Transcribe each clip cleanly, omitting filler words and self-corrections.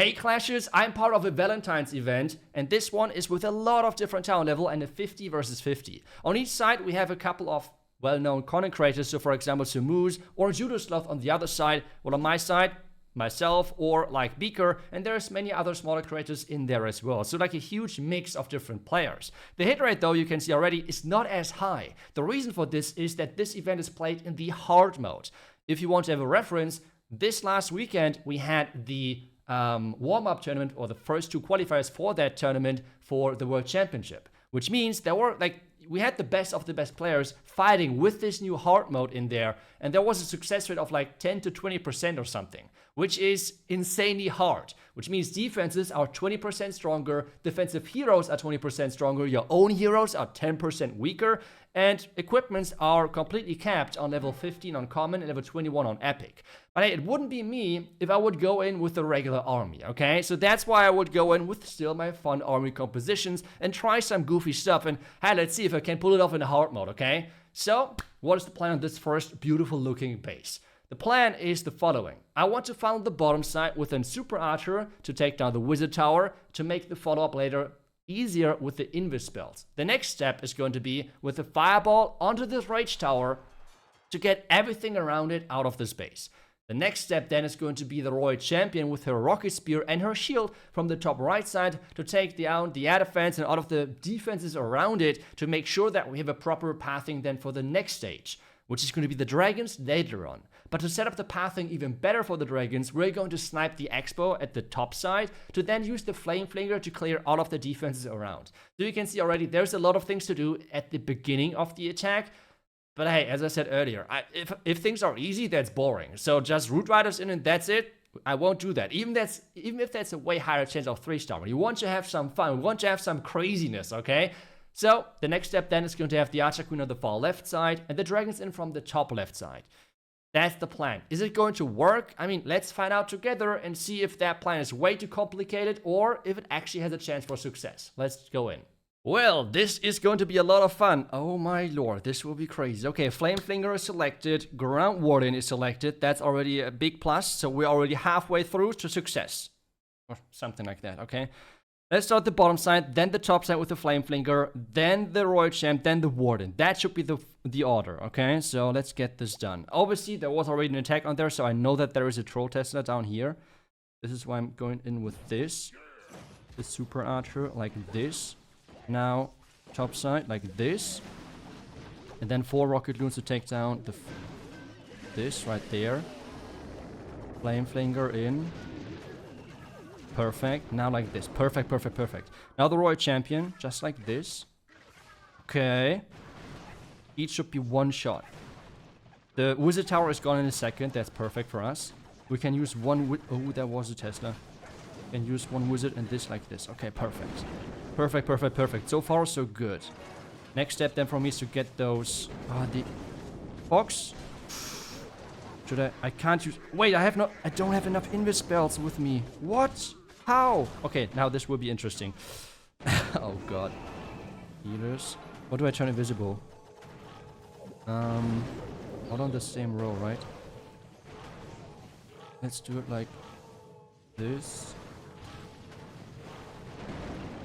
Hey Clashers, I'm part of a Valentine's event, and this one is with a lot of different talent level and a 50 versus 50. On each side we have a couple of well-known content creators, so for example Samuz or Judo Sloth on the other side, while on my side, myself or like Beaker, and there's many other smaller creators in there as well. So like a huge mix of different players. The hit rate though, you can see already, is not as high. The reason for this is that this event is played in the hard mode. If you want to have a reference, this last weekend we had the warm-up tournament, or the first two qualifiers for that tournament for the World Championship, which means there were we had the best of the best players fighting with this new hard mode in there, and there was a success rate of like 10 to 20% or something, which is insanely hard, which means defenses are 20% stronger, defensive heroes are 20% stronger, your own heroes are 10% weaker, and equipments are completely capped on level 15 on common and level 21 on epic. But hey, it wouldn't be me if I would go in with the regular army, okay? So that's why I would go in with still my fun army compositions and try some goofy stuff, and hey, let's see if I can pull it off in the hard mode, okay? So, what is the plan on this first beautiful looking base? The plan is the following. I want to funnel the bottom side with a super archer to take down the wizard tower to make the follow-up later easier with the invis spells. The next step is going to be with the fireball onto this rage tower to get everything around it out of the space. The next step then is going to be the royal champion with her rocket spear and her shield from the top right side to take down the air defense and all of the defenses around it to make sure that we have a proper pathing then for the next stage, which is going to be the dragons later on. But to set up the pathing even better for the dragons, we're going to snipe the expo at the top side to then use the flame flinger to clear all of the defenses around. So you can see already there's a lot of things to do at the beginning of the attack. But hey, as I said earlier, if things are easy, that's boring. So just root riders in and that's it. I won't do that. Even if that's a way higher chance of 3-star. You want to have some fun, you want to have some craziness, okay? So the next step then is going to have the Archer Queen on the far left side and the dragons in from the top left side. That's the plan. Is it going to work? I mean, let's find out together and see if that plan is way too complicated or if it actually has a chance for success. Let's go in. Well, this is going to be a lot of fun. Oh my lord, this will be crazy. Okay, Flame Flinger is selected, Ground Warden is selected. That's already a big plus, so we're already halfway through to success. Or something like that, okay? Let's start the bottom side, then the top side with the Flame Flinger, then the Royal Champ, then the Warden. That should be the order, okay? So let's get this done. Obviously, there was already an attack on there, so I know that there is a Troll Tesla down here. This is why I'm going in with this. The Super Archer, like this. Now, top side, like this. And then 4 Rocket Loons to take down this right there. Flame Flinger in. Perfect. Now like this. Perfect, perfect, perfect. Now the Royal Champion, just like this. Okay. Each should be one shot. The Wizard Tower is gone in a second. That's perfect for us. We can use one... Oh, that was a Tesla. We can use one Wizard and this like this. Okay, perfect. Perfect, perfect, perfect. So far, so good. Next step then for me is to get those... the... Box? Should I can't use... Wait, I don't have enough invis spells with me. What? How? Okay, now this will be interesting. Oh god. Healers. What do I turn invisible? All on the same row, right? Let's do it like this.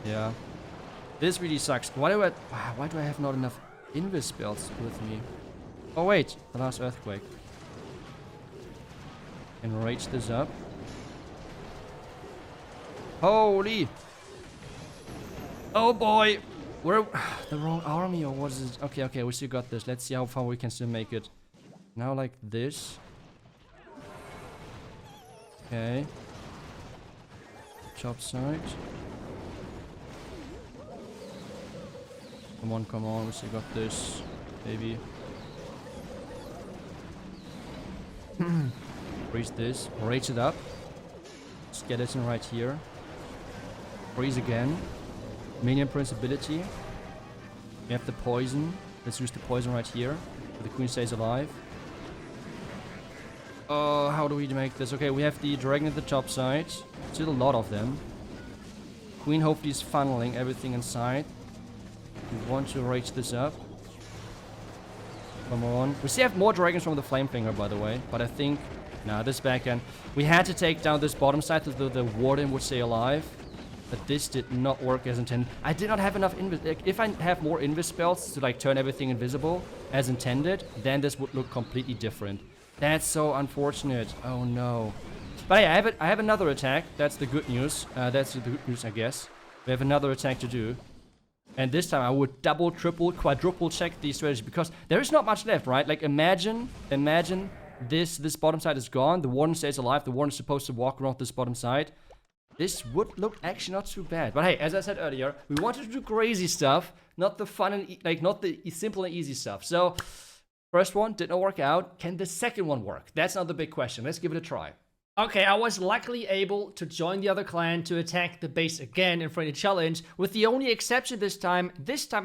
Yeah. This really sucks. Why do I have not enough invis spells with me? Oh wait, the last earthquake. And rage this up. Holy! Oh boy! We're the wrong army, or what is it? Okay, okay, we still got this. Let's see how far we can still make it. Now like this. Okay. Chop side. Come on, we still got this. Baby. Freeze this. Rage it up. Skeleton right here. Freeze again. Minion Prince ability. We have the poison. Let's use the poison right here. So the queen stays alive. Oh, how do we make this? Okay, we have the dragon at the top side. Still a lot of them. Queen hopefully is funneling everything inside. We want to rage this up. Come on. We still have more dragons from the Flame Flinger, by the way. But I think Now this backhand. We had to take down this bottom side so the warden would stay alive. But this did not work as intended. I did not have enough like, if I have more invis spells to like turn everything invisible as intended, then this would look completely different. That's so unfortunate. Oh no. But yeah, I have another attack. That's the good news. That's the good news, I guess. We have another attack to do. And this time I would double, triple, quadruple check the strategy because there is not much left, right? Like imagine this bottom side is gone. The warden stays alive. The warden is supposed to walk around this bottom side. This would look actually not too bad. But hey, as I said earlier, we wanted to do crazy stuff, not the fun and like not the simple and easy stuff. So first one did not work out. Can the second one work? That's not the big question. Let's give it a try. Okay, I was luckily able to join the other clan to attack the base again in friendly challenge, with the only exception this time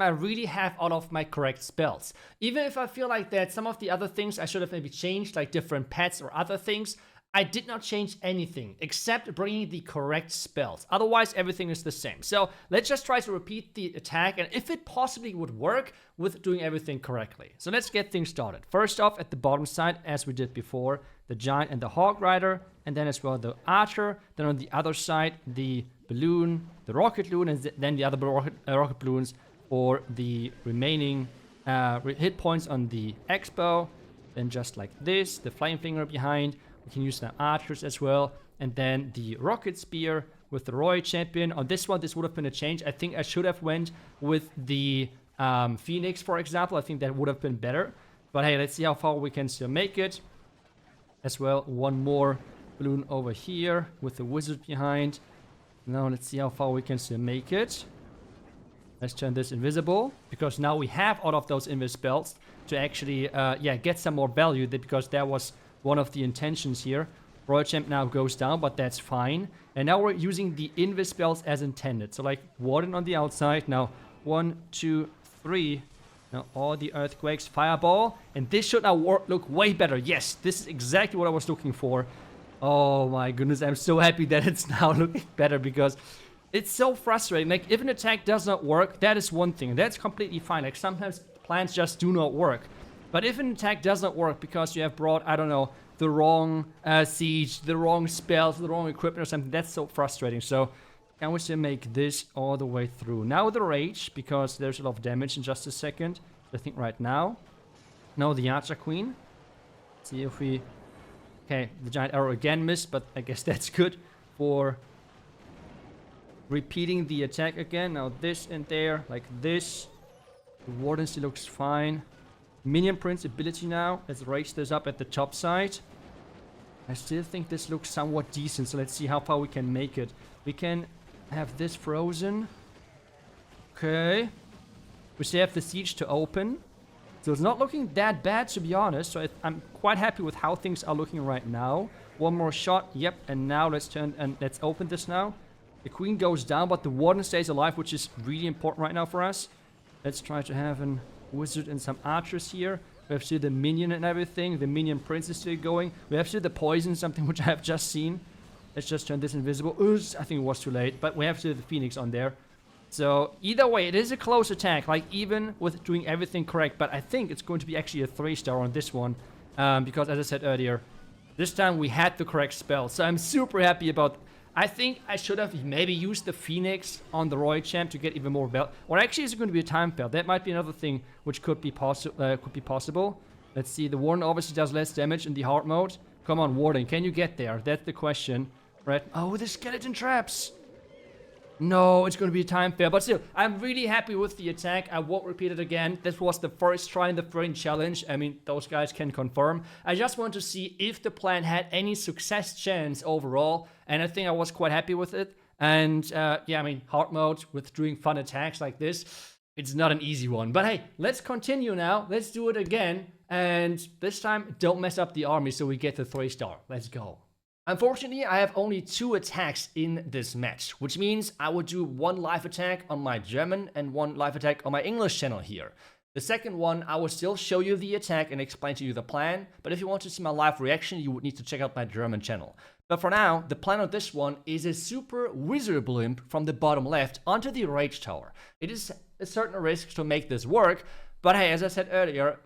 I really have all of my correct spells. Even if I feel like that some of the other things I should have maybe changed, like different pets or other things, I did not change anything except bringing the correct spells. Otherwise, everything is the same. So let's just try to repeat the attack, and if it possibly would work with doing everything correctly. So let's get things started. First off, at the bottom side, as we did before, the giant and the hog rider, and then as well the archer. Then on the other side, the balloon, the rocket balloon, and then the other rocket balloons for the remaining hit points on the X-bow. Then just like this, the flame finger behind. We can use the archers as well. And then the rocket spear with the royal champion. On this one, this would have been a change. I think I should have went with the phoenix, for example. I think that would have been better. But hey, let's see how far we can still make it. As well, one more balloon over here with the wizard behind. Now let's see how far we can still make it. Let's turn this invisible, because now we have all of those invis spells to actually get some more value, because that was one of the intentions here. Royal Champ now goes down, but that's fine. And now we're using the invis spells as intended. So like Warden on the outside. Now 1, 2, 3. Now all the earthquakes, fireball. And this should now look way better. Yes, this is exactly what I was looking for. Oh my goodness, I'm so happy that it's now looking better, because it's so frustrating. Like if an attack does not work, that is one thing. That's completely fine. Like sometimes plans just do not work. But if an attack does not work because you have brought, I don't know, the wrong siege, the wrong spells, the wrong equipment or something, that's so frustrating. So can we still make this all the way through? Now the rage, because there's a lot of damage in just a second. I think right now. No, the Archer Queen. Let's see if we... Okay, the giant arrow again missed, but I guess that's good for repeating the attack again. Now this and there, like this. The Warden still looks fine. Minion Prince ability now. Let's raise this up at the top side. I still think this looks somewhat decent, so let's see how far we can make it. We can have this frozen. Okay. We still have the siege to open. So it's not looking that bad, to be honest. So I'm quite happy with how things are looking right now. One more shot. Yep. And now let's turn and let's open this now. The queen goes down, but the warden stays alive, which is really important right now for us. Let's try to have a wizard and some archers here. We have still the minion and everything. The minion prince is still going. We have still the poison, something which I have just seen. Let's just turn this invisible. I think it was too late, but we have still the phoenix on there. So either way, it is a close attack, like even with doing everything correct. But I think it's going to be actually a 3-star on this one, because as I said earlier, this time we had the correct spell. So I'm super happy about. I think I should have maybe used the phoenix on the royal champ to get even more belt. Or actually, is it going to be a time belt? That might be another thing which could be possible. Let's see. The warden obviously does less damage in the hard mode. Come on, warden, can you get there? That's the question, right? Oh, the skeleton traps. No, it's going to be a time fail. But still, I'm really happy with the attack. I won't repeat it again. This was the first try in the friend challenge. I mean, those guys can confirm. I just want to see if the plan had any success chance overall. And I think I was quite happy with it. And yeah, I mean, hard mode with doing fun attacks like this, it's not an easy one. But hey, let's continue now. Let's do it again. And this time, don't mess up the army so we get the 3-star. Let's go. Unfortunately, I have only 2 attacks in this match, which means I would do 1 live attack on my German and 1 live attack on my English channel here. The second one, I will still show you the attack and explain to you the plan, but if you want to see my live reaction, you would need to check out my German channel. But for now, the plan of this one is a super wizard blimp from the bottom left onto the rage tower. It is a certain risk to make this work, but hey, as I said earlier,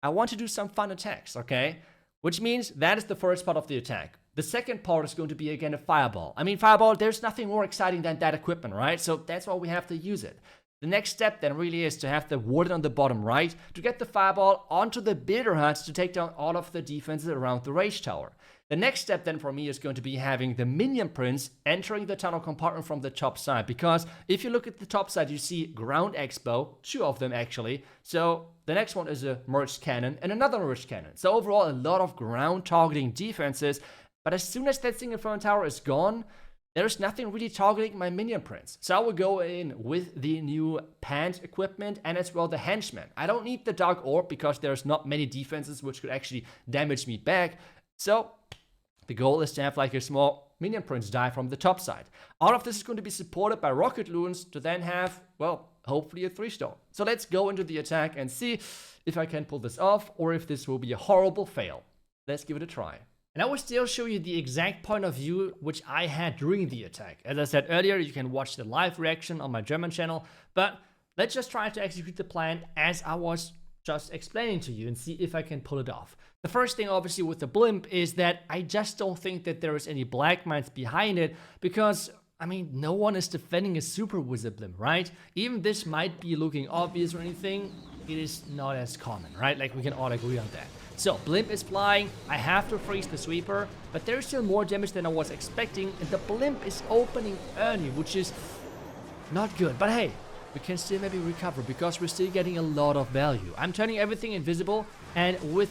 I want to do some fun attacks, okay? which means that is the first part of the attack. The second part is going to be again a fireball. I mean, fireball, there's nothing more exciting than that equipment, right? So that's why we have to use it. The next step then really is to have the warden on the bottom right to get the fireball onto the builder hut to take down all of the defenses around the rage tower. The next step then for me is going to be having the minion prince entering the tunnel compartment from the top side, because if you look at the top side you see ground expo, 2 of them actually. So the next one is a merged cannon and another merged cannon. So overall a lot of ground targeting defenses, but as soon as that single front tower is gone, there's nothing really targeting my minion prince. So I will go in with the new pant equipment and as well the henchman. I don't need the dark orb because there's not many defenses which could actually damage me back. So the goal is to have like a small minion prince die from the top side. All of this is going to be supported by rocket loons to then have, well, hopefully a 3-star. So let's go into the attack and see if I can pull this off or if this will be a horrible fail. Let's give it a try. And I will still show you the exact point of view which I had during the attack. As I said earlier, you can watch the live reaction on my German channel, but let's just try to execute the plan as I was just explaining to you and see if I can pull it off. The first thing obviously with the blimp is that I just don't think that there is any black mines behind it, because I mean no one is defending a super wizard blimp, right? Even this might be looking obvious or anything, it is not as common, right? Like we can all agree on that. So blimp is flying, I have to freeze the sweeper, but there's still more damage than I was expecting, and the blimp is opening early, which is not good. But hey, we can still maybe recover because we're still getting a lot of value. I'm turning everything invisible, and with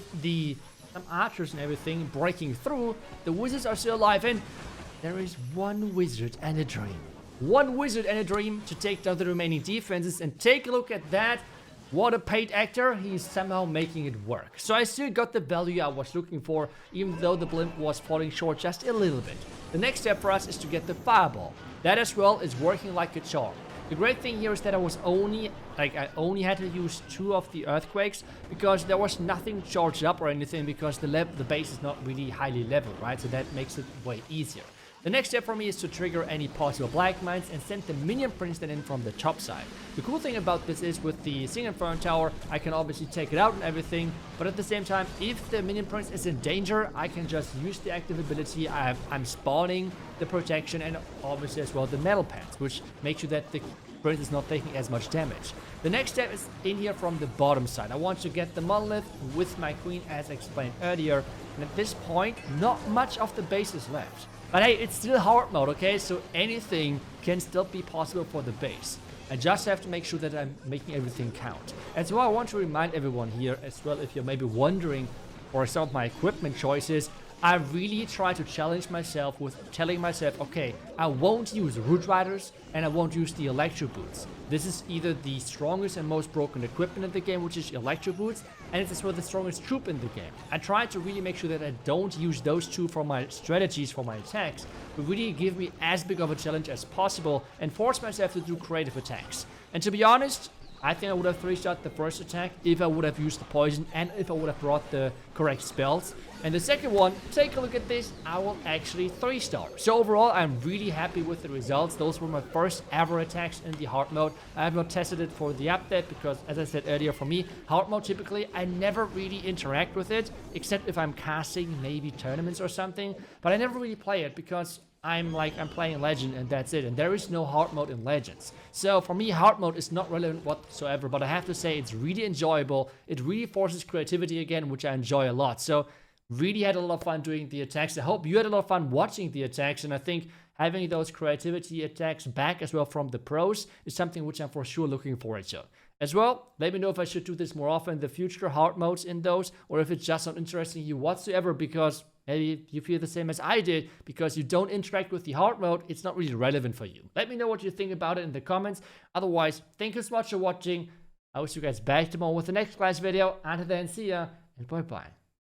some archers and everything breaking through, the wizards are still alive, and there is one wizard and a dream. One wizard and a dream to take down the remaining defenses, and take a look at that. What a paid actor, he's somehow making it work. So I still got the value I was looking for, even though the blimp was falling short just a little bit. The next step for us is to get the fireball. That as well is working like a charm. The great thing here is that I only had to use 2 of the earthquakes because there was nothing charged up or anything, because the base is not really highly leveled, right? So that makes it way easier. The next step for me is to trigger any possible black mines and send the minion prince then in from the top side. The cool thing about this is with the single inferno tower, I can obviously take it out and everything, but at the same time, if the minion prince is in danger, I can just use the active ability. I'm spawning the protection and obviously as well the metal pants, which makes sure that the prince is not taking as much damage. The next step is in here from the bottom side. I want to get the monolith with my queen as explained earlier, and at this point, not much of the base is left. But hey, it's still hard mode, okay? So anything can still be possible for the base. I just have to make sure that I'm making everything count. As well, I want to remind everyone here as well, if you're maybe wondering for some of my equipment choices, I really try to challenge myself with telling myself, okay, I won't use root riders and I won't use the electro boots. This is either the strongest and most broken equipment in the game, which is electro boots, and it's as well the strongest troop in the game. I try to really make sure that I don't use those 2 for my strategies, for my attacks, but really give me as big of a challenge as possible and force myself to do creative attacks. And to be honest, I think I would have 3-starred the first attack if I would have used the poison and if I would have brought the correct spells. And the second one, take a look at this, I will actually 3-star. So overall, I'm really happy with the results. Those were my first ever attacks in the hard mode. I have not tested it for the update because, as I said earlier, for me, hard mode typically, I never really interact with it, except if I'm casting maybe tournaments or something. But I never really play it because I'm playing Legend and that's it, and there is no hard mode in Legends. So for me, hard mode is not relevant whatsoever, but I have to say it's really enjoyable. It really forces creativity again, which I enjoy a lot. So really had a lot of fun doing the attacks. I hope you had a lot of fun watching the attacks, and I think having those creativity attacks back as well from the pros is something which I'm for sure looking forward to. As well, let me know if I should do this more often in the future, hard modes in those, or if it's just not interesting you whatsoever because maybe you feel the same as I did, because you don't interact with the hard mode, it's not really relevant for you. Let me know what you think about it in the comments. Otherwise, thank you so much for watching. I will see you guys back tomorrow with the next class video. Until then, see ya, and bye-bye.